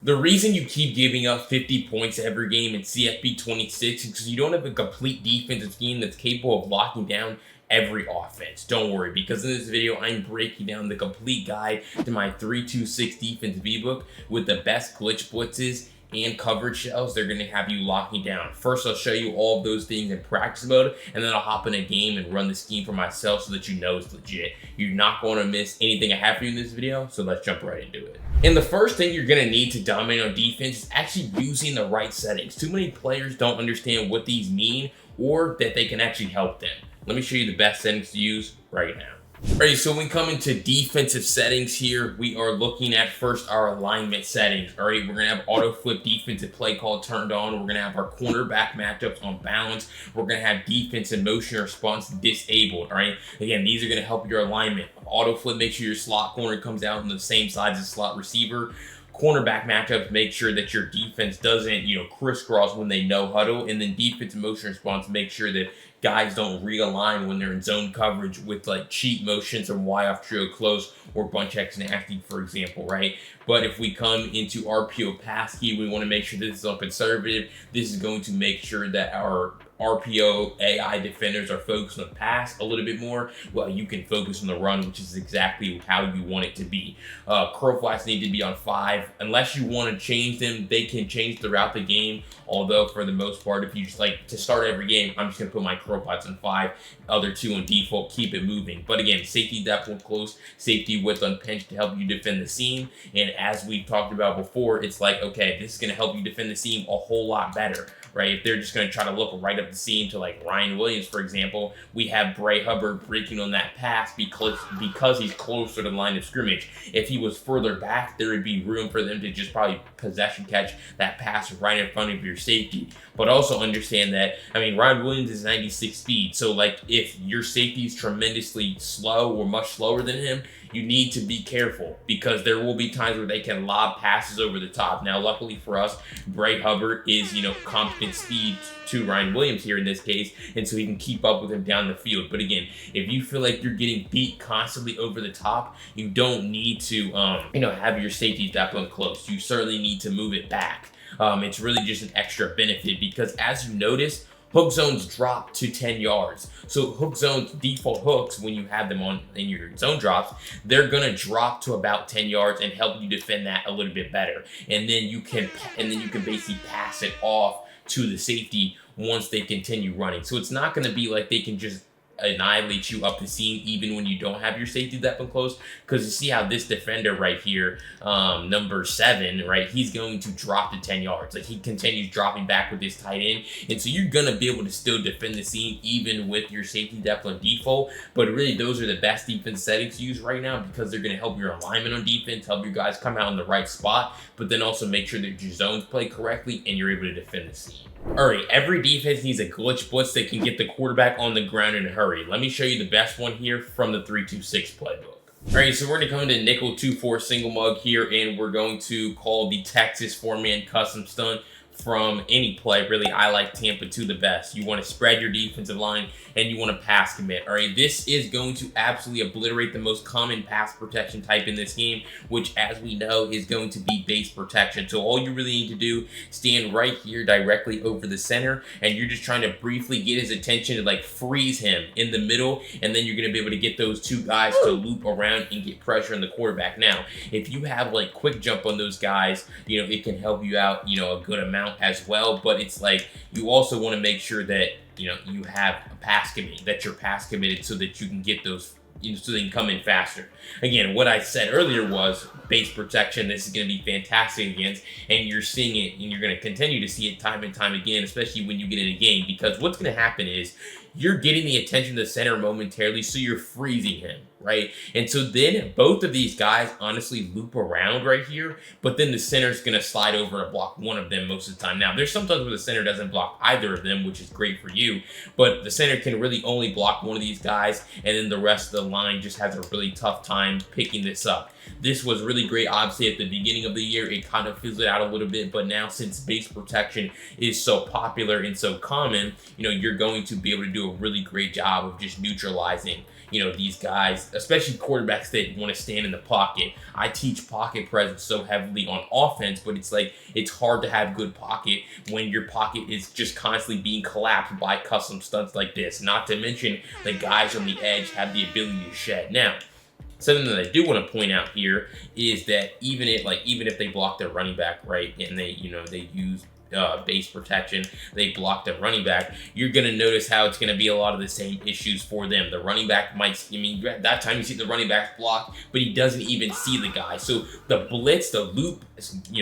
The reason you keep giving up 50 points every game in CFB 26 is because you don't have a complete defensive scheme that's capable of locking down every offense. Don't worry, because in this video, I'm breaking down the complete guide to my 326 defensive ebook with the best glitch blitzes and coverage shells they're going to have you locking down. First, I'll show you all of those things in practice mode, and then I'll hop in a game and run the scheme for myself so that you know it's legit. You're not going to miss anything I have for you in this video, so let's jump right into it. And the first thing you're going to need to dominate on defense is actually using the right settings. Too many players don't understand what these mean or that they can actually help them. Let me show you the best settings to use right now. Alright, so when we come into defensive settings here, we are looking at first our alignment settings. Alright, we're going to have auto flip defensive play call turned on. We're going to have our cornerback matchups on balance. We're going to have defense and motion response disabled. Alright, again, these are going to help your alignment. Auto flip, make sure your slot corner comes out on the same side as the slot receiver. Cornerback matchups, make sure that your defense doesn't, crisscross when they no huddle. And then defense and motion response, make sure that guys don't realign when they're in zone coverage with like cheat motions or Y off trio close or bunch X nasty, for example, right? But if we come into RPO pass key, we want to make sure this is on conservative. This is going to make sure that our RPO AI defenders are focused on pass a little bit more, while you can focus on the run, which is exactly how you want it to be. Curl flats need to be on 5. Unless you want to change them, they can change throughout the game. Although for the most part, if you just like to start every game, I'm just gonna put my curl flats on 5, other 2 on default, keep it moving. But again, safety depth on close, safety width on pinch to help you defend the seam. And as we've talked about before, it's like, okay, this is gonna help you defend the seam a whole lot better, right? If they're just going to try to look right up the seam to like Ryan Williams, for example, we have Bray Hubbard breaking on that pass because he's closer to the line of scrimmage. If he was further back, there would be room for them to just probably possession catch that pass right in front of your safety. But also understand that, Ryan Williams is 96 speed. So like if your safety is tremendously slow or much slower than him, you need to be careful because there will be times where they can lob passes over the top. Now, luckily for us, Bray Hubbard is, competent speed to Ryan Williams here in this case, and so he can keep up with him down the field. But again, if you feel like you're getting beat constantly over the top, you don't need to, have your safety depth on close. You certainly need to move it back. It's really just an extra benefit because as you notice, hook zones drop to 10 yards. So hook zones, default hooks, when you have them on in your zone drops, they're gonna drop to about 10 yards and help you defend that a little bit better. And then you can basically pass it off to the safety once they continue running. So it's not gonna be like they can just annihilate you up the seam even when you don't have your safety depth up close, because you see how this defender right here, number 7, right, he's going to drop to 10 yards. Like he continues dropping back with his tight end, and so you're gonna be able to still defend the seam even with your safety depth on default. But really those are the best defense settings to use right now because they're gonna help your alignment on defense, help your guys come out in the right spot, but then also make sure that your zones play correctly and you're able to defend the seam. Alright, every defense needs a glitch blitz that can get the quarterback on the ground in a hurry. Let me show you the best one here from the 326 playbook. Alright, so we're going to come into nickel 2-4 single mug here, and we're going to call the Texas 4-man custom stunt from any play. Really, I like Tampa 2 the best. You want to spread your defensive line and you want to pass commit. All right, this is going to absolutely obliterate the most common pass protection type in this game, which as we know is going to be base protection. So all you really need to do, stand right here directly over the center, and you're just trying to briefly get his attention to like freeze him in the middle, and then you're going to be able to get those 2 guys to loop around and get pressure on the quarterback. Now, if you have like quick jump on those guys, it can help you out, a good amount as well. But it's like you also want to make sure that you have a pass commit, that you're pass committed so that you can get those, so they can come in faster. Again, what I said earlier was base protection. This is going to be fantastic against, and you're seeing it, and you're going to continue to see it time and time again, especially when you get in a game, because what's going to happen is you're getting the attention of the center momentarily, so you're freezing him, right? And so then both of these guys honestly loop around right here, but then the center's going to slide over and block one of them most of the time. Now, there's sometimes where the center doesn't block either of them, which is great for you, but the center can really only block one of these guys, and then the rest of the line just has a really tough time picking this up. This was really great, obviously, at the beginning of the year. It kind of fizzled out a little bit, but now since base protection is so popular and so common, you're going to be able to do do a really great job of just neutralizing, you know, these guys, especially quarterbacks that want to stand in the pocket. I teach pocket presence so heavily on offense, but it's like, it's hard to have good pocket when your pocket is just constantly being collapsed by custom stunts like this. Not to mention the guys on the edge have the ability to shed. Now, something that I do want to point out here is that even if they block their running back, right, and they use base protection, they block the running back, you're going to notice how it's going to be a lot of the same issues for them. The running back might, at that time you see the running back block, but he doesn't even see the guy. So the blitz, the loop,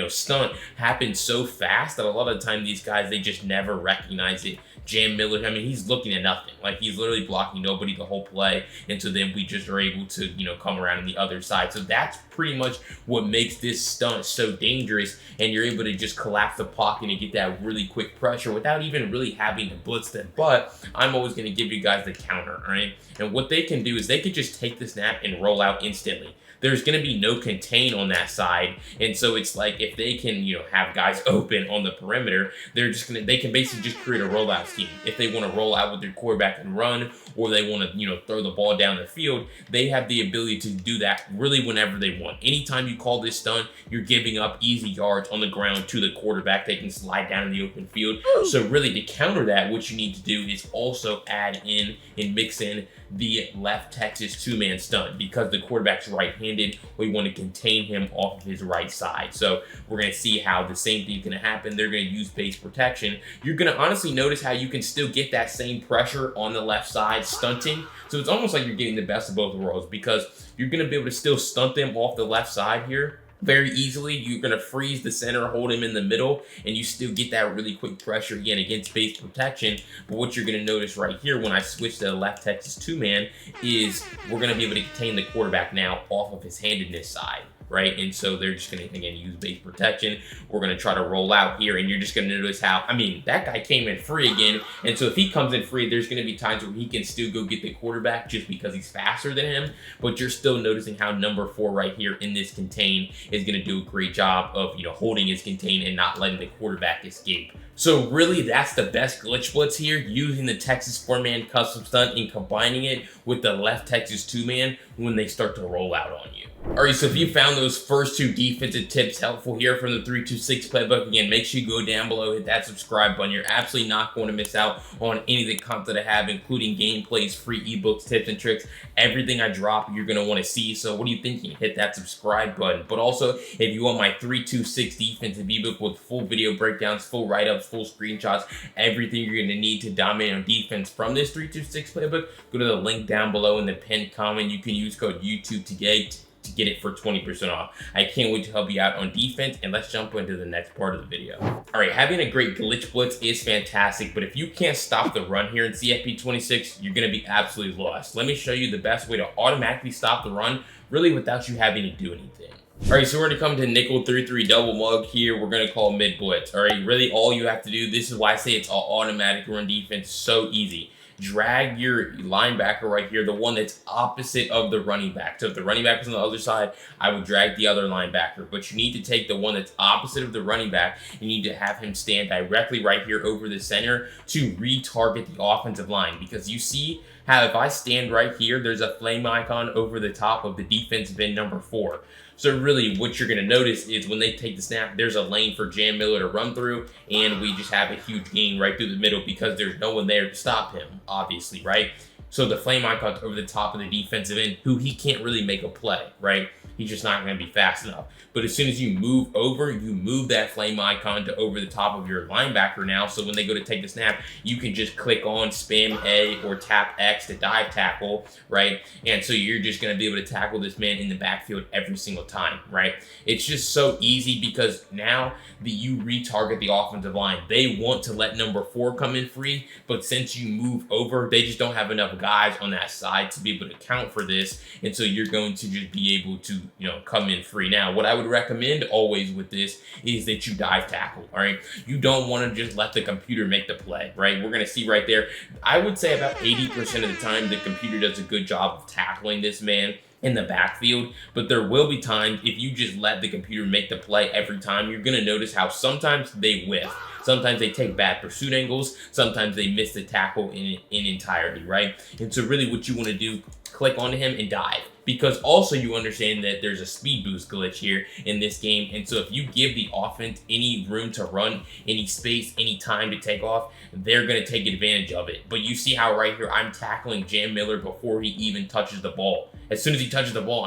stunt happens so fast that a lot of the time these guys, they just never recognize it. Jam Miller, I mean, he's looking at nothing. Like, he's literally blocking nobody the whole play. And so then we just are able to, come around on the other side. So that's pretty much what makes this stunt so dangerous. And you're able to just collapse the pocket and get that really quick pressure without even really having to blitz them. But I'm always going to give you guys the counter, all right? And what they can do is they can just take the snap and roll out instantly. There's going to be no contain on that side. And so it's like, if they can, have guys open on the perimeter, they can basically just create a rollout scheme. If they want to roll out with their quarterback and run, or they want to, throw the ball down the field, they have the ability to do that really whenever they want. Anytime you call this stunt, you're giving up easy yards on the ground to the quarterback. They can slide down in the open field. So really, to counter that, what you need to do is also add in and mix in the left Texas two-man stunt, because the quarterback's right-handed. We want to contain him off of his right side. So we're going to see how the same thing is going to happen. They're going to use base protection. You're going to honestly notice how you can still get that same pressure on the left side stunting. So it's almost like you're getting the best of both worlds, because you're going to be able to still stunt them off the left side here very easily. You're going to freeze the center, hold him in the middle, and you still get that really quick pressure again against base protection. But what you're going to notice right here when I switch to the left Texas two-man is we're going to be able to contain the quarterback now off of his handedness side, right? And so they're just going to, again, use base protection. We're going to try to roll out here, and you're just going to notice how, that guy came in free again. And so if he comes in free, there's going to be times where he can still go get the quarterback just because he's faster than him. But you're still noticing how number 4 right here in this contain is going to do a great job of, holding his contain and not letting the quarterback escape. So really, that's the best glitch blitz here, using the Texas 4-man custom stunt and combining it with the left Texas 2-man when they start to roll out on you. All right, so if you found those first 2 defensive tips helpful here from the 326 playbook, again, make sure you go down below, hit that subscribe button. You're absolutely not going to miss out on any of the content I have, including gameplays, free ebooks, tips and tricks. Everything I drop, you're going to want to see. So what are you thinking? Hit that subscribe button. But also, if you want my 326 defensive ebook with full video breakdowns, full write-ups, full screenshots, everything you're going to need to dominate on defense from this 326 playbook, go to the link down below in the pinned comment. You can use code YouTube to get it for 20% off. I can't wait to help you out on defense, and let's jump into the next part of the video. All right, having a great glitch blitz is fantastic, but if you can't stop the run here in CFB 26, you're going to be absolutely lost. Let me show you the best way to automatically stop the run, really without you having to do anything. All right, so we're going to come to nickel 3-3 double mug here. We're going to call mid blitz. All right, really all you have to do, this is why I say it's all automatic run defense, so easy. Drag your linebacker right here, the one that's opposite of the running back. So if the running back is on the other side, I would drag the other linebacker. But you need to take the one that's opposite of the running back. You need to have him stand directly right here over the center to retarget the offensive line. Because you see how if I stand right here, there's a flame icon over the top of the defensive end number 4. So really what you're going to notice is when they take the snap, there's a lane for Jam Miller to run through, and we just have a huge gain right through the middle because there's no one there to stop him, obviously, right? So the flame icon's over the top of the defensive end, who he can't really make a play, right? He's just not going to be fast enough. But as soon as you move over, you move that flame icon to over the top of your linebacker now. So when they go to take the snap, you can just click on spam A or tap X to dive tackle, right? And so you're just going to be able to tackle this man in the backfield every single time, right? It's just so easy because now that you retarget the offensive line, they want to let number 4 come in free, but since you move over, they just don't have enough guys on that side to be able to account for this. And so you're going to just be able to, come in free. Now, what I would recommend always with this is that you dive tackle, all right? You don't want to just let the computer make the play, right? We're going to see right there. I would say about 80% of the time, the computer does a good job of tackling this man. in the backfield, but there will be times if you just let the computer make the play every time, you're going to notice how sometimes they whiff. Sometimes they take bad pursuit angles. Sometimes they miss the tackle in entirety, right? And so really what you want to do, click onto him and dive. Because also you understand that there's a speed boost glitch here in this game. And so if you give the offense any room to run, any space, any time to take off, they're going to take advantage of it. But you see how right here I'm tackling Jam Miller before he even touches the ball. As soon as he touches the ball,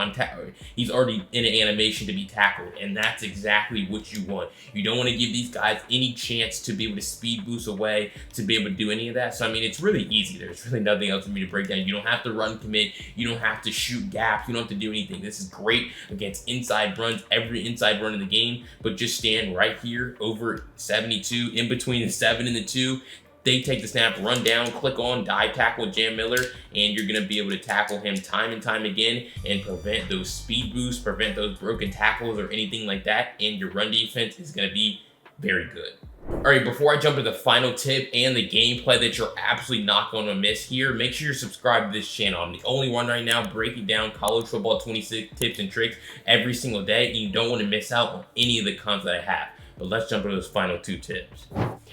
he's already in an animation to be tackled. And that's exactly what you want. You don't want to give these guys any chance to be able to speed boost away, to be able to do any of that. So, I mean, it's really easy. There's really nothing else for me to break down. You don't have to run commit. You don't have to shoot gaps. You don't have to do anything. This is great against inside runs, every inside run in the game. But just stand right here over 72, in between the 7 and the 2. They take the snap, run down, click on, dive tackle Jam Miller, and you're going to be able to tackle him time and time again and prevent those speed boosts, prevent those broken tackles or anything like that, and your run defense is going to be very good. All right, before I jump to the final tip and the gameplay that you're absolutely not going to miss here, make sure you're subscribed to this channel. I'm the only one right now breaking down college football 26 tips and tricks every single day, and you don't want to miss out on any of the content that I have. But let's jump into those final 2 tips.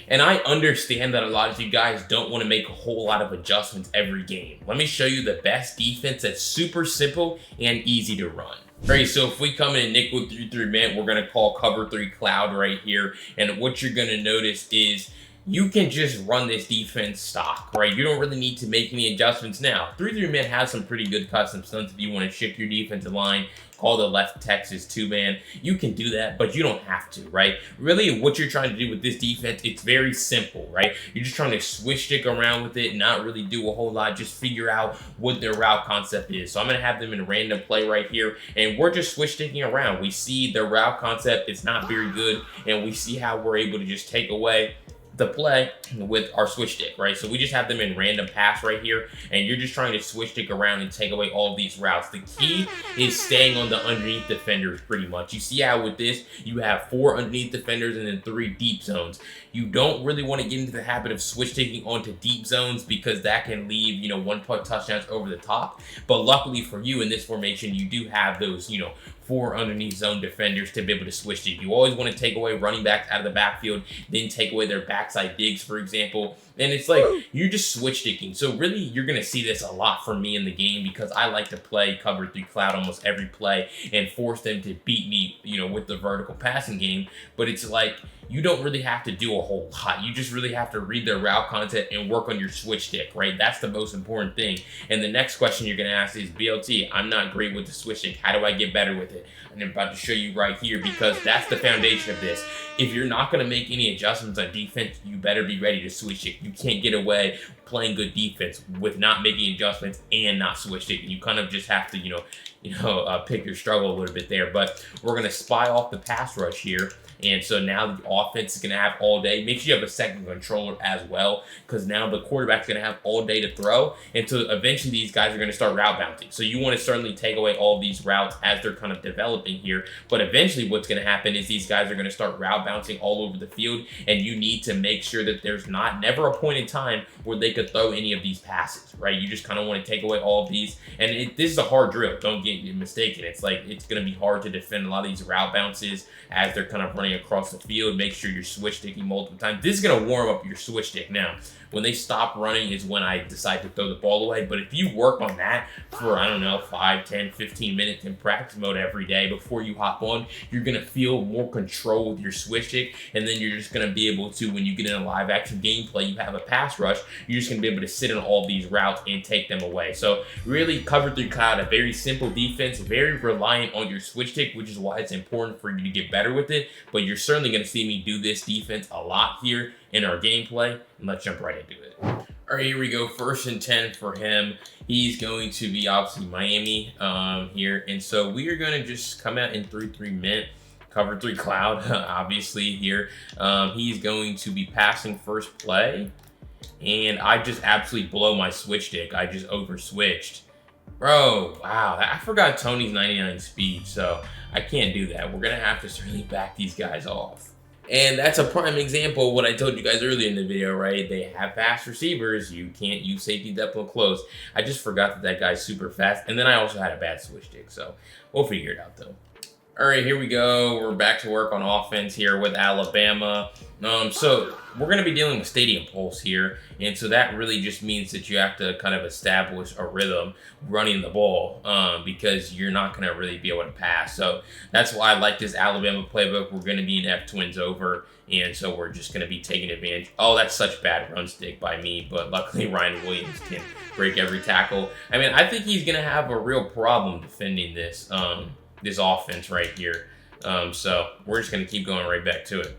And I understand that a lot of you guys don't want to make a whole lot of adjustments every game. Let me show you the best defense that's super simple and easy to run. All right, so if we come in nickel 3-3 man, we're going to call cover 3 cloud right here. And what you're going to notice is you can just run this defense stock, right? You don't really need to make any adjustments now. 3-3 man has some pretty good custom stunts if you want to shift your defensive line, call the left Texas 2-man. You can do that, but you don't have to, right? Really, what you're trying to do with this defense, it's very simple, right? You're just trying to switch stick around with it, not really do a whole lot, just figure out what their route concept is. So I'm going to have them in a random play right here, and we're just switch sticking around. We see the route concept, it's not very good, and we see how we're able to just take away the play with our switch stick, right? So we just have them in random pass right here, and you're just trying to switch stick around and take away all of these routes. The key is staying on the underneath defenders pretty much. You see how with this, you have 4 underneath defenders and then 3 deep zones. You don't really want to get into the habit of switch sticking onto deep zones because that can leave, 1-putt touchdowns over the top. But luckily for you in this formation, you do have those, 4 underneath zone defenders to be able to switch stick. You always want to take away running backs out of the backfield, then take away their backside digs, for example. And it's like, you're just switch sticking. So really, you're going to see this a lot from me in the game because I like to play cover 3 cloud almost every play and force them to beat me, with the vertical passing game. But it's like, you don't really have to do a whole lot. You just really have to read their route content and work on your switch stick, right? That's the most important thing. And the next question you're going to ask is, BLT, I'm not great with the switch stick. How do I get better with it? And I'm about to show you right here because that's the foundation of this. If you're not going to make any adjustments on defense, you better be ready to switch stick. You can't get away playing good defense with not making adjustments and not switch sticking. You kind of just have to, pick your struggle a little bit there. But we're going to spy off the pass rush here. And so now the offense is going to have all day. Make sure you have a second controller as well, because now the quarterback's going to have all day to throw. And so eventually these guys are going to start route bouncing. So you want to certainly take away all these routes as they're kind of developing here. But eventually what's going to happen is these guys are going to start route bouncing all over the field. And you need to make sure that there's never a point in time where they could throw any of these passes, right? You just kind of want to take away all of these. And this is a hard drill. Don't get mistaken. It's like, it's going to be hard to defend a lot of these route bounces as they're kind of running across the field. Make sure you're switch sticking multiple times. This is going to warm up your switch stick. Now, when they stop running is when I decide to throw the ball away. But if you work on that for, 5, 10, 15 minutes in practice mode every day before you hop on, you're going to feel more control with your switch stick. And then you're just going to be able to, when you get in a live action gameplay, you have a pass rush, you're just going to be able to sit on all these routes and take them away. So really, cover 3 cloud, a very simple defense, very reliant on your switch stick, which is why it's important for you to get better with it. But you're certainly going to see me do this defense a lot here in our gameplay, and let's jump right into it. All right, here we go. 1st and 10 for him. He's going to be obviously Miami here, and so we are going to just come out in 3-3 mint, cover 3 cloud, obviously here. He's going to be passing first play, and I just absolutely blow my switch stick. I just over switched. Bro, wow, I forgot Tony's 99 speed, so I can't do that. We're going to have to certainly back these guys off. And that's a prime example of what I told you guys earlier in the video, right? They have fast receivers. You can't use safety depth up close. I just forgot that that guy's super fast. And then I also had a bad switch stick. So we'll figure it out, though. All right, here we go. We're back to work on offense here with Alabama. So we're going to be dealing with Stadium Pulse here. And so that really just means that you have to kind of establish a rhythm running the ball because you're not going to really be able to pass. So that's why I like this Alabama playbook. We're going to be in F-twins over. And so we're just going to be taking advantage. Oh, that's such bad run stick by me. But luckily, Ryan Williams can break every tackle. I mean, I think he's going to have a real problem defending this. This offense right here. So we're just going to keep going right back to it.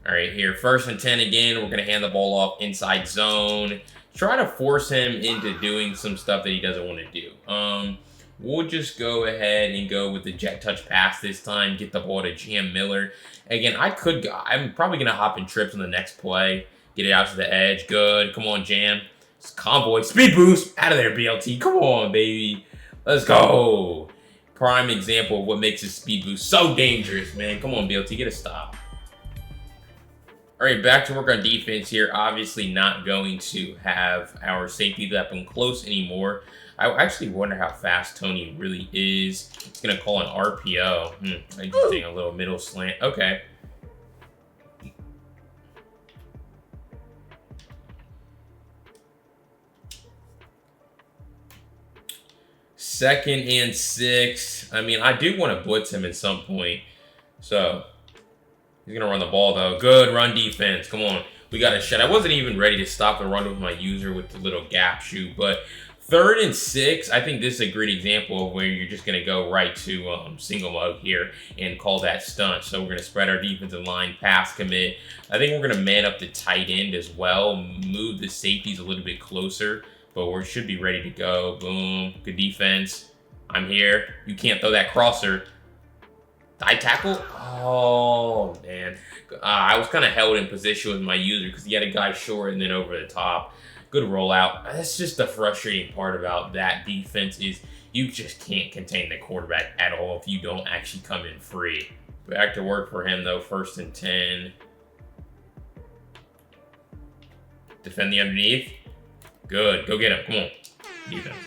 All right, here, 1st and 10 again. We're going to hand the ball off inside zone. Try to force him into doing some stuff that he doesn't want to do. We'll just go ahead and go with the jet touch pass this time. Get the ball to Jam Miller. Again, I'm probably going to hop in trips on the next play. Get it out to the edge. Good. Come on, Jam. It's Convoy. Speed boost. Out of there, BLT. Come on, baby. Let's go. Prime example of what makes his speed boost so dangerous, man. Come on, BLT. Get a stop. All right, back to work on defense here. Obviously not going to have our safety up and close anymore. I actually wonder how fast Tony really is. It's going to call an RPO. Interesting. A little middle slant. Okay. 2nd and 6. I mean, I do want to blitz him at some point. So, he's going to run the ball, though. Good run defense. Come on. We got a shot. I wasn't even ready to stop the run with my user with the little gap shoot. But 3rd and 6, I think this is a great example of where you're just going to go right to single mode here and call that stunt. So, we're going to spread our defensive line, pass commit. I think we're going to man up the tight end as well. Move the safeties a little bit closer. But we should be ready to go. Boom. Good defense. I'm here. You can't throw that crosser. I tackle? Oh, man. I was kind of held in position with my user because he had a guy short and then over the top. Good rollout. That's just the frustrating part about that defense is you just can't contain the quarterback at all if you don't actually come in free. Back to work for him, though. 1st and 10. Defend the underneath. Good. Go get him. Come on. Defense.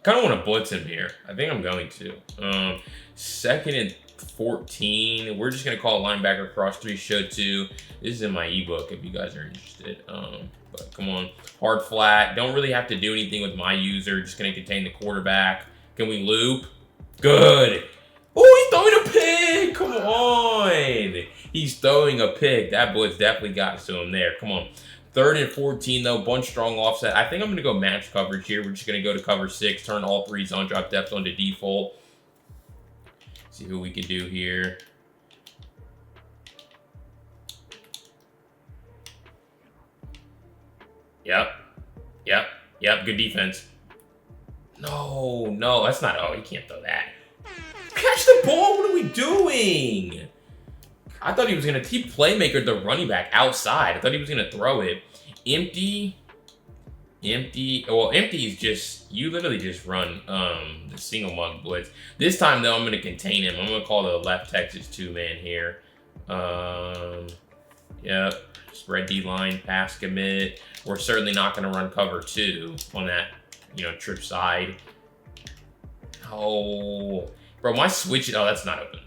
Kind of want to blitz him here. I think I'm going to. 2nd and 14. We're just going to call a linebacker cross 3 show 2. This is in my ebook if you guys are interested. But come on. Hard flat. Don't really have to do anything with my user. Just going to contain the quarterback. Can we loop? Good. Oh, he's throwing a pick. Come on. He's throwing a pick. That blitz definitely got to him there. Come on. 3rd and 14, though. Bunch strong offset. I think I'm going to go match coverage here. We're just going to go to cover 6. Turn all 3 zone drop depth onto default. See who we can do here. Yep. Good defense. No. That's not. Oh, he can't throw that. Catch the ball. What are we doing? I thought he was going to keep playmaker the running back outside. I thought he was going to throw it. Empty. Well, empty is just, you literally just run the single mug blitz. This time, though, I'm going to contain him. I'm going to call the left Texas 2-man here. Yep. Spread D-line, pass commit. We're certainly not going to run cover 2 on that, trip side. Oh. Bro, my switch, oh, that's not open.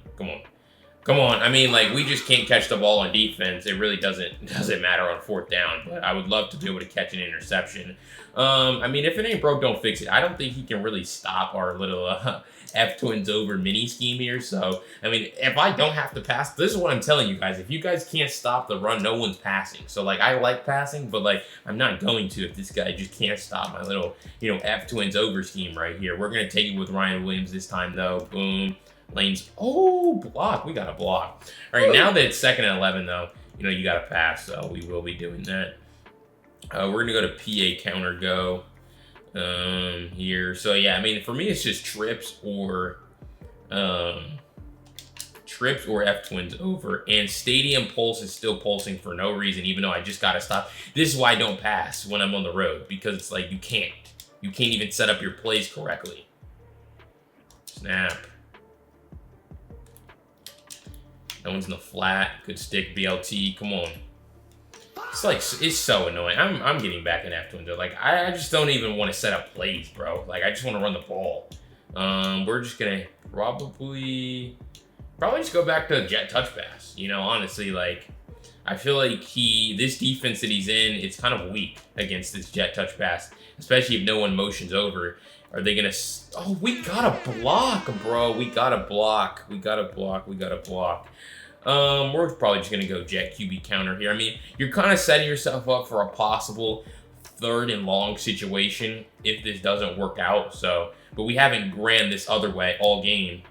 Come on. I mean, we just can't catch the ball on defense. It really doesn't matter on 4th down, but I would love to be able to catch an interception. I mean, if it ain't broke, don't fix it. I don't think he can really stop our little F-twins over mini scheme here. So, I mean, if I don't have to pass, this is what I'm telling you guys. If you guys can't stop the run, no one's passing. So, I like passing, but, I'm not going to if this guy just can't stop my little, F-twins over scheme right here. We're going to take it with Ryan Williams this time, though. Boom. Lanes. Oh, block. We got a block. All right, now that it's 2nd and 11, though, you got to pass. So we will be doing that. We're going to go to PA counter go here. So, yeah, I mean, for me, it's just trips or Trips or F-Twins over. And Stadium Pulse is still pulsing for no reason, even though I just got to stop. This is why I don't pass when I'm on the road, because it's like you can't. You can't even set up your plays correctly. Snap. That one's in the flat. Good stick, BLT. Come on. It's like, it's so annoying. I'm getting back in F-Twins. Like, I just don't even want to set up plays, bro. Like, I just want to run the ball. We're just going to probably just go back to jet touch pass. You know, honestly, like, I feel like this defense that he's in, it's kind of weak against this jet touch pass, especially if no one motions over. Are they going to... Oh, we got to block, bro. We got to block. We got to block. We got to block. We're probably just going to go jet QB counter here. I mean, you're kind of setting yourself up for a possible 3rd and long situation if this doesn't work out. So, but we haven't ran this other way all game.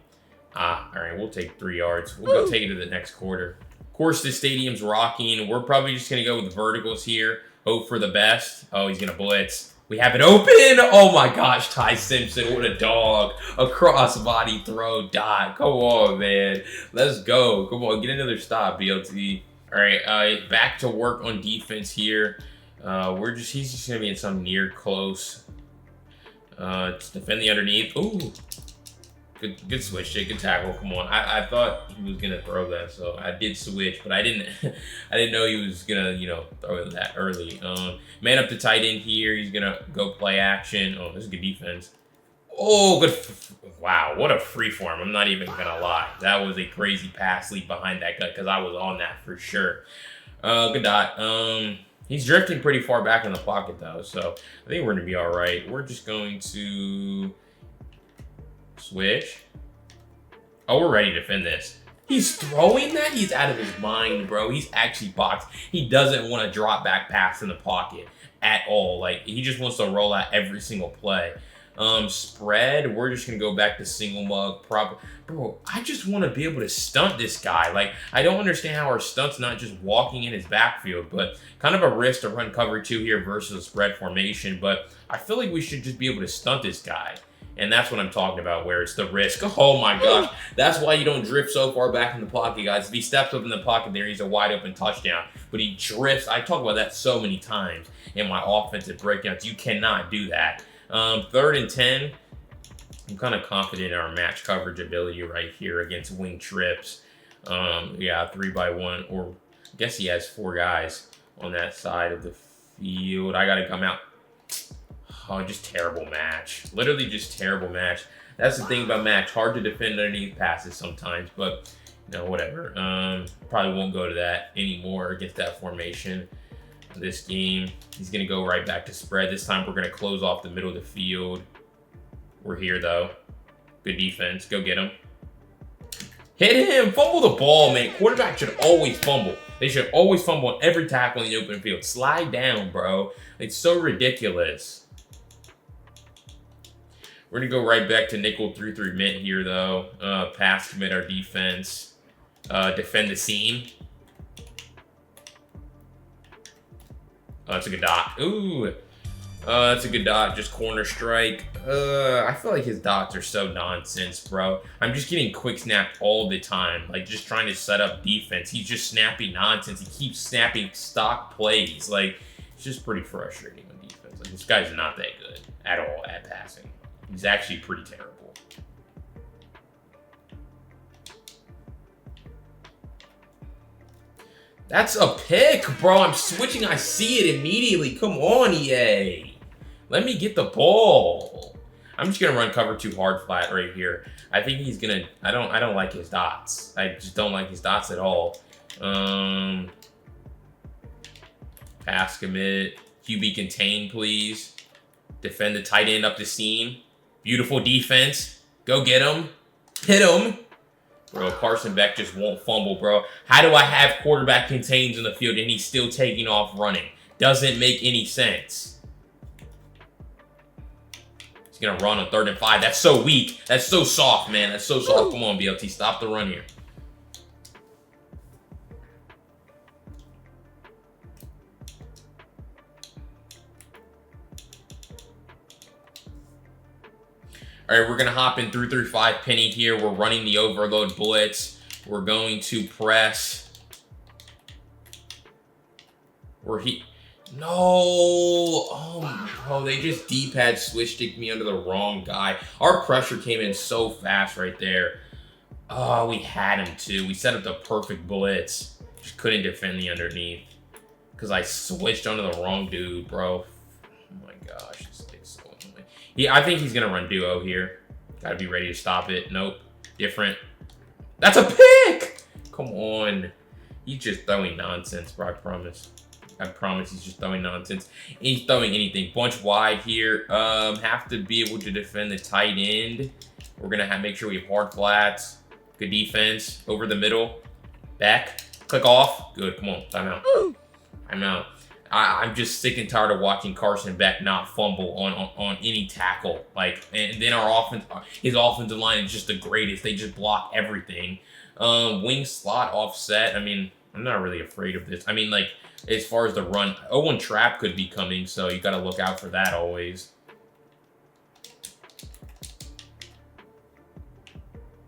All right, we'll take 3 yards. We'll go take it to the next quarter. Of course, the stadium's rocking. We're probably just going to go with verticals here. Hope for the best. Oh, he's going to blitz. We have it open. Oh my gosh, Ty Simpson, what a dog. A cross-body throw dot. Come on, man. Let's go. Come on, get another stop, BLT. All right, back to work on defense here. He's just going to be in some near close. Defend the underneath. Ooh. Good switch, good tackle. Come on, I thought he was gonna throw that, so I did switch, but I didn't know he was gonna, throw it that early. Man up to tight end here. He's gonna go play action. Oh, this is good defense. Oh, good. Wow, what a free form. I'm not even gonna lie. That was a crazy pass lead behind that gut because I was on that for sure. Good dot. He's drifting pretty far back in the pocket though, so I think we're gonna be all right. We're just going to switch. Oh, we're ready to defend this. He's throwing that? He's out of his mind, bro. He's actually boxed. He doesn't want to drop back pass in the pocket at all. Like, he just wants to roll out every single play. Spread, we're just going to go back to single mug. Bro, I just want to be able to stunt this guy. Like, I don't understand how our stunt's not just walking in his backfield, but kind of a risk to run cover 2 here versus a spread formation. But I feel like we should just be able to stunt this guy. And that's what I'm talking about, where it's the risk. Oh my gosh. That's why you don't drift so far back in the pocket, guys. If he steps up in the pocket there, he's a wide open touchdown. But he drifts. I talk about that so many times in my offensive breakdowns. You cannot do that. 3rd and 10. I'm kind of confident in our match coverage ability right here against wing trips. Yeah, 3-by-1. Or I guess he has 4 guys on that side of the field. I got to come out. Oh, just terrible match. Literally just terrible match. That's the thing about match. Hard to defend underneath passes sometimes, but, whatever. Probably won't go to that anymore against that formation this game. He's going to go right back to spread. This time we're going to close off the middle of the field. We're here, though. Good defense. Go get him. Hit him. Fumble the ball, man. Quarterback should always fumble. They should always fumble on every tackle in the open field. Slide down, bro. It's so ridiculous. We're going to go right back to nickel 3-3 mint here, though. Pass commit our defense. Defend the seam. Oh, that's a good dot. Ooh. That's a good dot. Just corner strike. I feel like his dots are so nonsense, bro. I'm just getting quick snapped all the time. Like, just trying to set up defense. He's just snapping nonsense. He keeps snapping stock plays. Like, it's just pretty frustrating on defense. Like, this guy's not that good at all at passing. He's actually pretty terrible. That's a pick, bro. I'm switching. I see it immediately. Come on, EA. Let me get the ball. I'm just gonna run cover 2 hard flat right here. I think he's gonna. I don't like his dots. I just don't like his dots at all. Pass commit. QB contain, please. Defend the tight end up the seam. Beautiful defense. Go get him. Hit him. Bro, Carson Beck just won't fumble, bro. How do I have quarterback contains in the field and he's still taking off running? Doesn't make any sense. He's going to run on 3rd and 5. That's so weak. That's so soft, man. That's so soft. Come on, BLT. Stop the run here. All right, we're going to hop in 3-3-5 penny here. We're running the overload blitz. We're going to press. No. Oh, they just D-pad switch sticked me under the wrong guy. Our pressure came in so fast right there. Oh, we had him too. We set up the perfect blitz. Just couldn't defend the underneath. Because I switched onto the wrong dude, bro. Oh my gosh, this thing's so annoying. Yeah, I think he's going to run duo here. Gotta be ready to stop it. Nope. Different. That's a pick! Come on. He's just throwing nonsense, bro. I promise. I promise he's just throwing nonsense. He's throwing anything. Bunch wide here. Have to be able to defend the tight end. We're going to make sure we have hard flats. Good defense. Over the middle. Back. Click off. Good. Come on. Timeout. Timeout. I'm just sick and tired of watching Carson Beck not fumble on any tackle. Like, and then his offensive line is just the greatest. They just block everything. Wing slot offset. I mean, I'm not really afraid of this. I mean, like, as far as the run, 0-1 trap could be coming, so you got to look out for that always.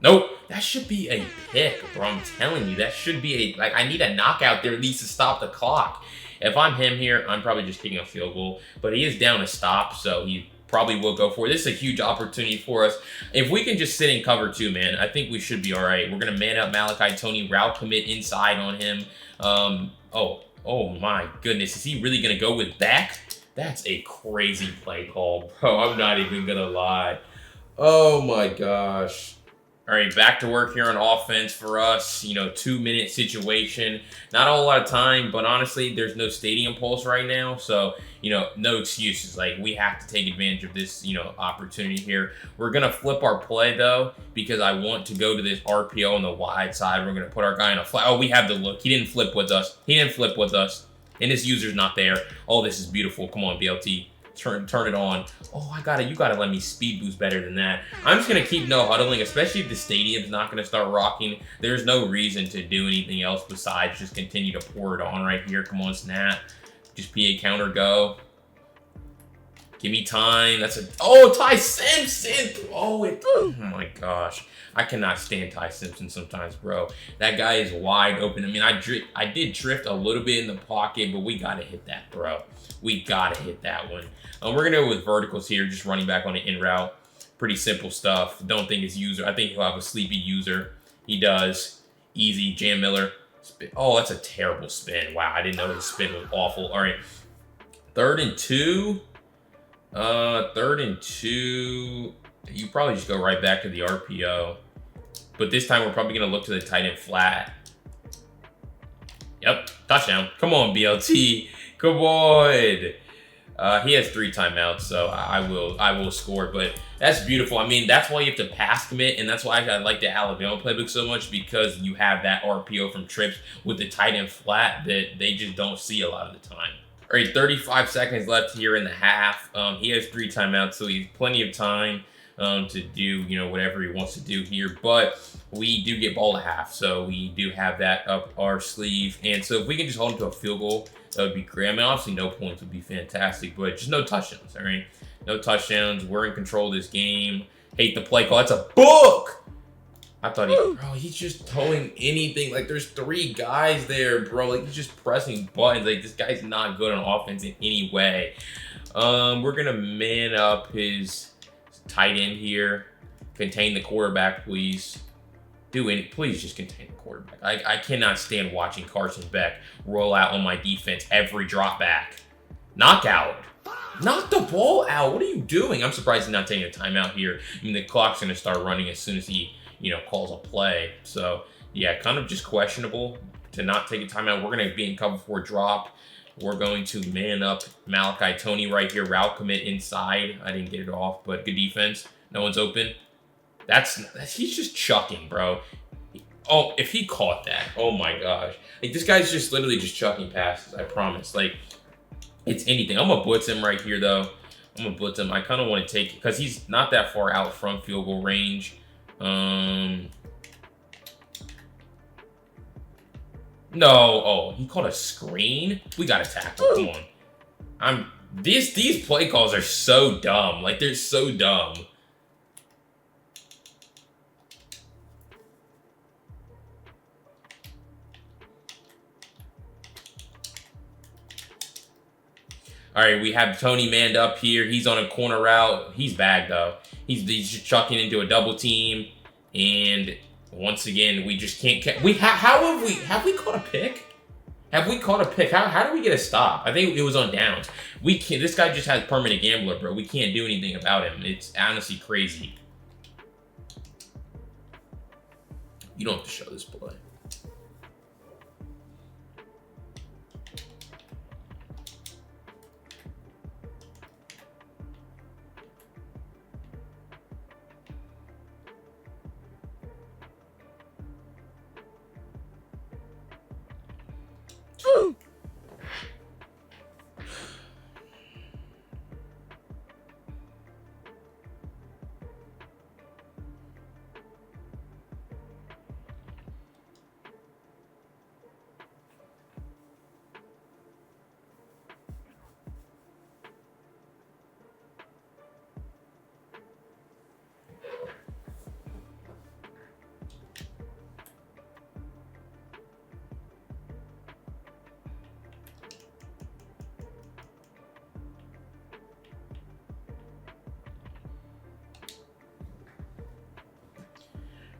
Nope. That should be a pick, bro. I'm telling you, that should be a, like, I need a knockout there at least to stop the clock. If I'm him here, I'm probably just kicking a field goal. But he is down to stop, so he probably will go for it. This is a huge opportunity for us. If we can just sit in cover 2, man, I think we should be all right. We're going to man up Malachi Tony, route commit inside on him. Oh my goodness. Is he really going to go with back? That's a crazy play call, bro. I'm not even going to lie. Oh my gosh. All right, back to work here on offense for us. 2-minute situation. Not a whole lot of time, but honestly, there's no stadium pulse right now. So, no excuses. Like, we have to take advantage of this, opportunity here. We're going to flip our play, though, because I want to go to this RPO on the wide side. We're going to put our guy in a flat. Oh, we have the look. He didn't flip with us. And his user's not there. Oh, this is beautiful. Come on, BLT. Turn it on. Oh, you gotta let me speed boost better than that. I'm just gonna keep no huddling, especially if the stadium's not gonna start rocking. There's no reason to do anything else besides just continue to pour it on right here. Come on, snap. Just PA counter, go. Give me time. Ty Simpson. Oh my gosh. I cannot stand Ty Simpson sometimes, bro. That guy is wide open. I mean, I did drift a little bit in the pocket, but we gotta hit that, bro. We gotta hit that one. We're gonna go with verticals here, just running back on the in route. Pretty simple stuff. Don't think his user. I think he'll have a sleepy user. He does. Easy. Jam Miller. Spin. Oh, that's a terrible spin. Wow, I didn't know his spin was awful. All right. 3rd and 2. 3rd and 2. You probably just go right back to the RPO. But this time we're probably gonna look to the tight end flat. Yep. Touchdown. Come on, BLT. Come on. He has 3 timeouts, so I will score. But that's beautiful. I mean, that's why you have to pass commit, and that's why I like the Alabama playbook so much, because you have that RPO from trips with the tight end flat that they just don't see a lot of the time. All right, 35 seconds left here in the half. He has 3 timeouts, so he's plenty of time to do whatever he wants to do here. But we do get ball to half, so we do have that up our sleeve. And so if we can just hold him to a field goal, that would be great. I mean, obviously no points would be fantastic, but just no touchdowns, all right? No touchdowns. We're in control of this game. Hate the play call. It's a book! I thought he's just towing anything. Like, there's 3 guys there, bro. Like, he's just pressing buttons. Like, this guy's not good on offense in any way. We're going to man up his tight end here. Contain the quarterback, please. Please just contain the quarterback. I cannot stand watching Carson Beck roll out on my defense every drop back. Knockout. Knock the ball out. What are you doing? I'm surprised he's not taking a timeout here. I mean, the clock's going to start running as soon as he, calls a play. So, yeah, kind of just questionable to not take a timeout. We're going to be in cover 4 drop. We're going to man up Malachi Tony right here. Route commit inside. I didn't get it off, but good defense. No one's open. He's just chucking, bro. Oh, if he caught that, oh my gosh. Like, this guy's just literally just chucking passes, I promise. Like, it's anything. I'm going to blitz him right here, though. I'm going to blitz him. I kind of want to take, because he's not that far out from field goal range. No. Oh, he called a screen? We got to tackle. Come on. These play calls are so dumb. Like, they're so dumb. All right, we have Tony manned up here. He's on a corner route. He's bagged though. He's just chucking into a double team, and once again we just can't. How have we caught a pick? Have we caught a pick? How do we get a stop? I think it was on downs. We can't. This guy just has permanent gambler, bro. We can't do anything about him. It's honestly crazy. You don't have to show this play.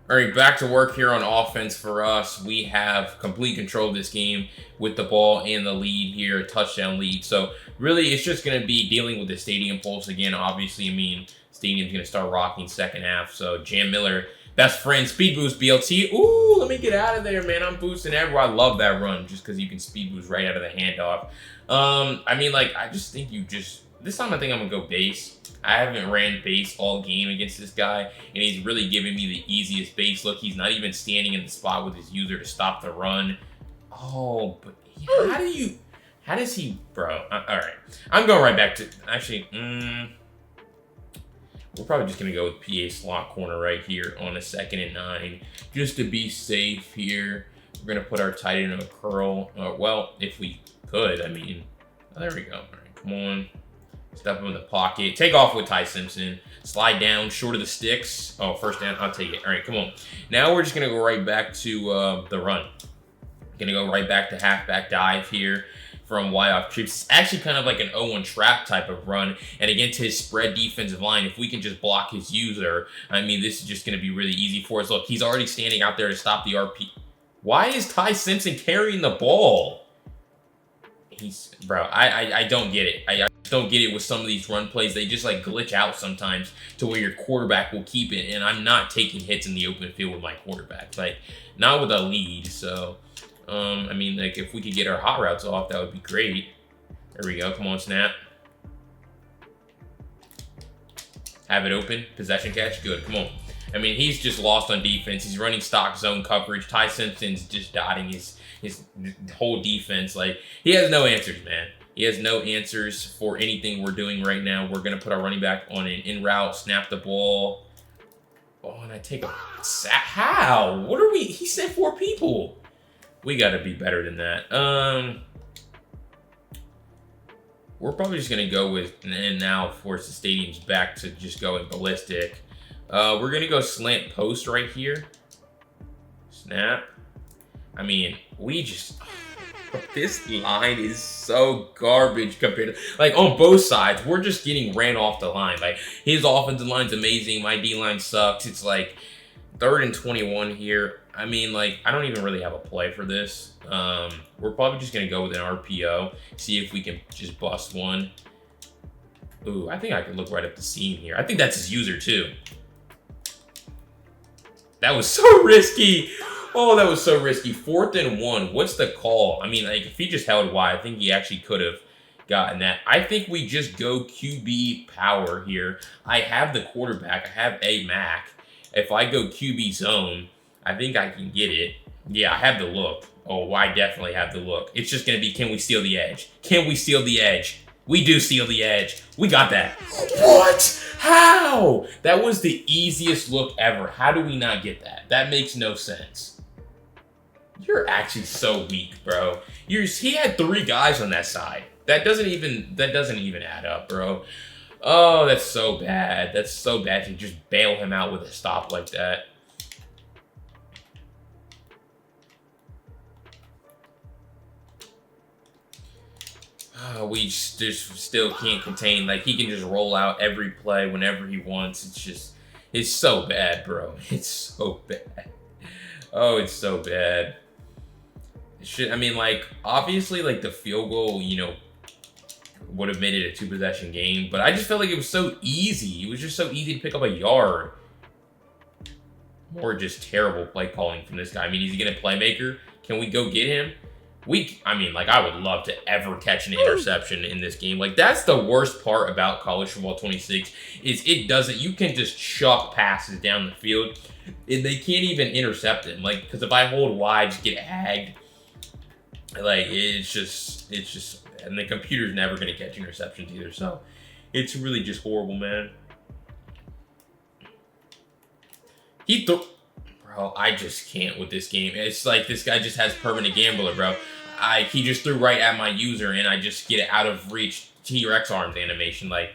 All right, back to work here on offense for us. We have complete control of this game with the ball and the lead here, touchdown lead. So really, it's just going to be dealing with the stadium pulse again. Obviously, I mean, stadium's going to start rocking second half. So Jam Miller, best friend, speed boost BLT. Ooh, let me get out of there, man. I'm boosting everyone. I love that run just because you can speed boost right out of the handoff. I mean, like, I just think this time I think I'm going to go base. I haven't ran base all game against this guy, and he's really giving me the easiest base look. He's not even standing in the spot with his user to stop the run. Oh, but how does he, bro? All right. I'm going right back to, actually, we're probably just going to go with PA slot corner right here on a 2nd and 9, just to be safe here. We're going to put our tight end in a curl. Well, if we could, I mean, there we go. All right, come on. Step him in the pocket. Take off with Ty Simpson. Slide down short of the sticks. Oh, first down. I'll take it. All right, come on. Now we're just going to go right back to the run. Going to go right back to halfback dive here from Y off trips. It's actually kind of like an 0-1 trap type of run. And against his spread defensive line, if we can just block his user, I mean, this is just going to be really easy for us. Look, he's already standing out there to stop the RP. Why is Ty Simpson carrying the ball? Bro, I don't get it. I don't get it with some of these run plays. They just like glitch out sometimes to where your quarterback will keep it, and I'm not taking hits in the open field with my quarterback, like not with a lead. So I mean, like, if we could get our hot routes off, that would be great. There we go. Come on, snap. Have it open. Possession catch. Good. Come on. I mean, he's just lost on defense. He's running stock zone coverage. Ty Simpson's just dotting his whole defense. Like, he has no answers, man. He has no answers for anything we're doing right now. We're going to put our running back on an in route, snap the ball. Oh, and I take a sack. How? What are we? He sent 4 people. We got to be better than that. We're probably just going to go with, and now force the stadium's back to just going ballistic. We're going to go slant post right here. Snap. I mean, this line is so garbage compared to, like, on both sides, we're just getting ran off the line. Like, his offensive line's amazing. My D-line sucks. It's like 3rd and 21 here. I mean, like, I don't even really have a play for this. We're probably just going to go with an RPO, see if we can just bust one. Ooh, I think I can look right up the seam here. I think that's his user, too. That was so risky. Oh, that was so risky. 4th and 1. What's the call? I mean, like, if he just held wide, I think he actually could have gotten that. I think we just go QB power here. I have the quarterback. I have a Mac. If I go QB zone, I think I can get it. Yeah, I have the look. Oh, I definitely have the look. It's just going to be, can we steal the edge? Can we steal the edge? We do steal the edge. We got that. What? How? That was the easiest look ever. How do we not get that? That makes no sense. You're actually so weak, bro. He had 3 guys on that side. That doesn't even add up, bro. Oh, that's so bad. That's so bad to just bail him out with a stop like that. We just still can't contain. Like, he can just roll out every play whenever he wants. It's so bad, bro. It's so bad. Oh, it's so bad. I mean, like, obviously, like, the field goal, you know, would have made it a 2-possession game, but I just felt like it was so easy. It was just so easy to pick up a yard. More just terrible play calling from this guy. I mean, is he gonna playmaker? Can we go get him? I mean, like, I would love to ever catch an interception in this game. Like, that's the worst part about college football 26 is you can just chuck passes down the field and they can't even intercept them. Like, because if I hold wide, just get hagged. Like, it's just, and the computer's never going to catch interceptions either. So it's really just horrible, man. Bro, I just can't with this game. It's like this guy just has permanent gambler, bro. He just threw right at my user and I just get it out of reach T-Rex arms animation. Like,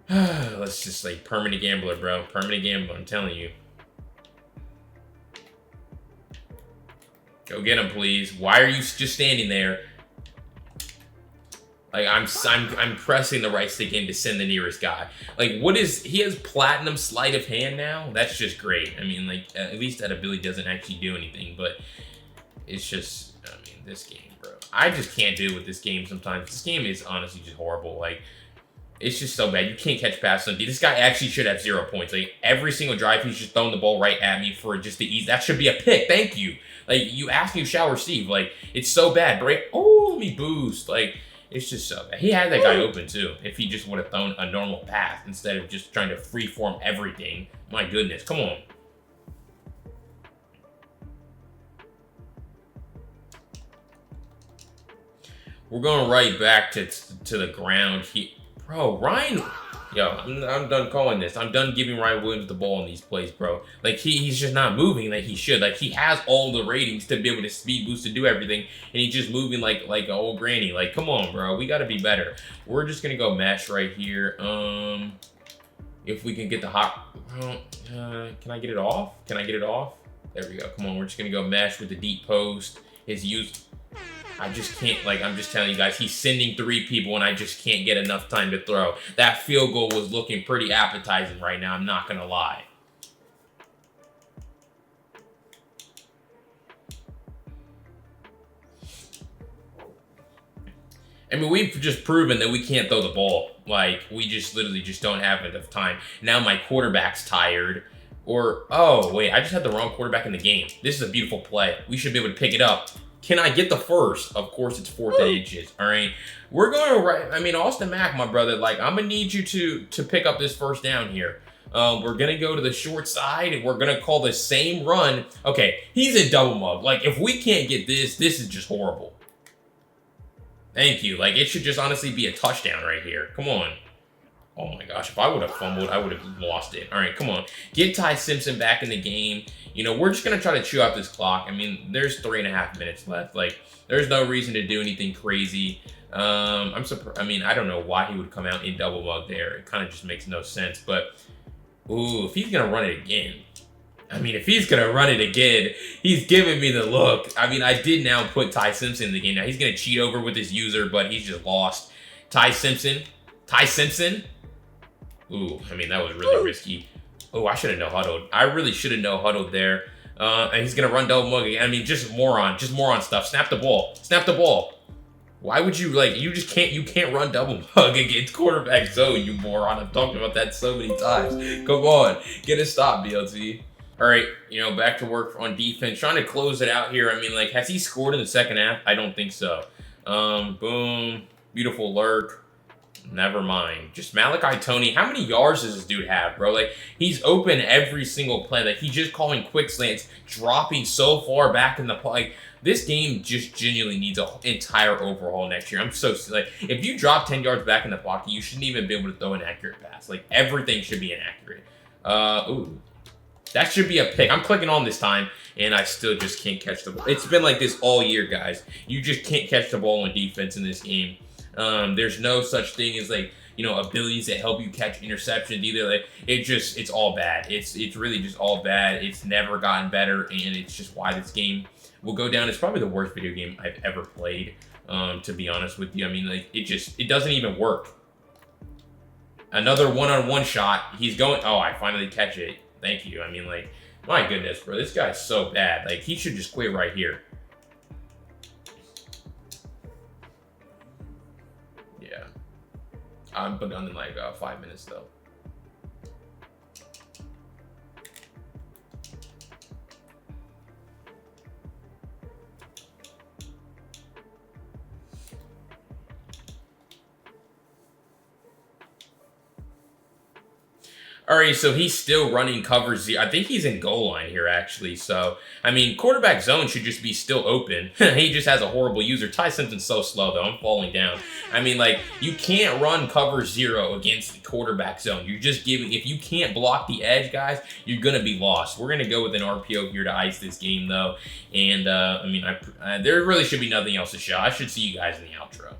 let's just like permanent gambler, bro. Permanent gambler, I'm telling you. Go get him, please. Why are you just standing there? Like, I'm pressing the right stick in to send the nearest guy. Like, he has platinum sleight of hand now? That's just great. I mean, like, at least that ability doesn't actually do anything, but it's just, I mean, this game, bro. I just can't deal with this game sometimes. This game is honestly just horrible. Like, it's just so bad. You can't catch passes on D. This guy actually should have 0 points. Like, every single drive, he's just throwing the ball right at me for just the ease. That should be a pick. Thank you. Like, you ask, you shall receive. Like, it's so bad. Oh, let me boost. Like, it's just so bad. He had that guy open, too. If he just would have thrown a normal pass instead of just trying to freeform everything. My goodness. Come on. We're going right back to the ground. Bro, Ryan... Yo, I'm done calling this. I'm done giving Ryan Williams the ball in these plays, bro. Like, he's just not moving like he should. Like, he has all the ratings to be able to speed boost to do everything, and he's just moving like an old granny. Like, come on, bro. We got to be better. We're just going to go mesh right here. If we can get the hot... can I get it off? Can I get it off? There we go. Come on, we're just going to go mesh with the deep post. His use... I just can't, like, I'm just telling you guys, he's sending 3 people and I just can't get enough time to throw. That field goal was looking pretty appetizing right now, I'm not going to lie. I mean, we've just proven that we can't throw the ball. Like, we just literally just don't have enough time. Now my quarterback's tired. Or, oh, wait, I just had the wrong quarterback in the game. This is a beautiful play. We should be able to pick it up. Can I get the first? Of course, it's 4th and inches. All right. We're going to, I mean, Austin Mack, my brother, like, I'm going to need you to pick up this first down here. We're going to go to the short side, and we're going to call the same run. Okay, he's in double mug. Like, if we can't get this is just horrible. Thank you. Like, it should just honestly be a touchdown right here. Come on. Oh, my gosh. If I would have fumbled, I would have lost it. All right, come on. Get Ty Simpson back in the game. You know, we're just going to try to chew out this clock. I mean, there's 3.5 minutes left. Like, there's no reason to do anything crazy. I'm surprised. I mean, I don't know why he would come out in double mug there. It kind of just makes no sense. But, ooh, if he's going to run it again. I mean, if he's going to run it again, he's giving me the look. I mean, I did now put Ty Simpson in the game. Now, he's going to cheat over with his user, but he's just lost. Ty Simpson. Ooh, I mean, that was really risky. Oh, I should have no huddled. I really should have no huddled there. And he's going to run double mug again. I mean, just moron stuff. Snap the ball. Snap the ball. Why would you, like, you can't run double mug against quarterback zone, you moron. I've talked about that so many times. Come on. Get a stop, BLT. All right, you know, back to work on defense. Trying to close it out here. I mean, like, has he scored in the second half? I don't think so. Boom. Beautiful lurk. Never mind. Just Malachi Tony. How many yards does this dude have, bro? Like, he's open every single play. Like, he's just calling quick slants, dropping so far back in the play. Like, this game just genuinely needs an entire overhaul next year. I'm so, like, if you drop 10 yards back in the pocket, you shouldn't even be able to throw an accurate pass. Like, everything should be inaccurate. Ooh. That should be a pick. I'm clicking on this time, and I still just can't catch the ball. It's been like this all year, guys. You just can't catch the ball on defense in this game. There's no such thing as, like, you know, abilities that help you catch interceptions either. Like, it's all bad. It's really just all bad. It's never gotten better, and it's just why this game will go down as probably the worst video game I've ever played, to be honest with you. I mean, like, it doesn't even work. Another one-on-one shot. He's going, oh, I finally catch it. Thank you. I mean, like, my goodness, bro. This guy's so bad. Like, he should just quit right here. Yeah. I'm done in like 5 minutes, though. All right, so he's still running cover zero. I think he's in goal line here, actually. So, I mean, quarterback zone should just be still open. He just has a horrible user. Ty Simpson's so slow, though. I'm falling down. I mean, like, you can't run cover zero against the quarterback zone. You're just giving, if you can't block the edge, guys, you're going to be lost. We're going to go with an RPO here to ice this game, though. And, I mean, there really should be nothing else to show. I should see you guys in the outro.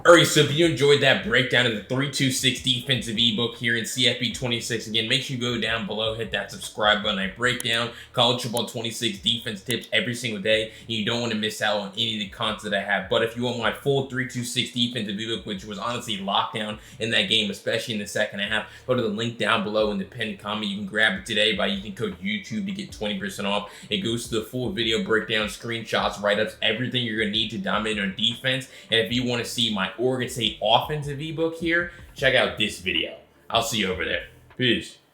Alright, so if you enjoyed that breakdown of the 3-2-6 defensive ebook here in CFB 26, again, make sure you go down below, hit that subscribe button. I break down college football 26 defense tips every single day, and you don't want to miss out on any of the content that I have. But if you want my full 3-2-6 defensive ebook, which was honestly locked down in that game, especially in the second half, go to the link down below in the pinned comment. You can grab it today by using code YouTube to get 20% off. It goes to the full video breakdown, screenshots, write-ups, everything you're going to need to dominate on defense. And if you want to see my Oregon State offensive ebook here, check out this video. I'll see you over there. Peace.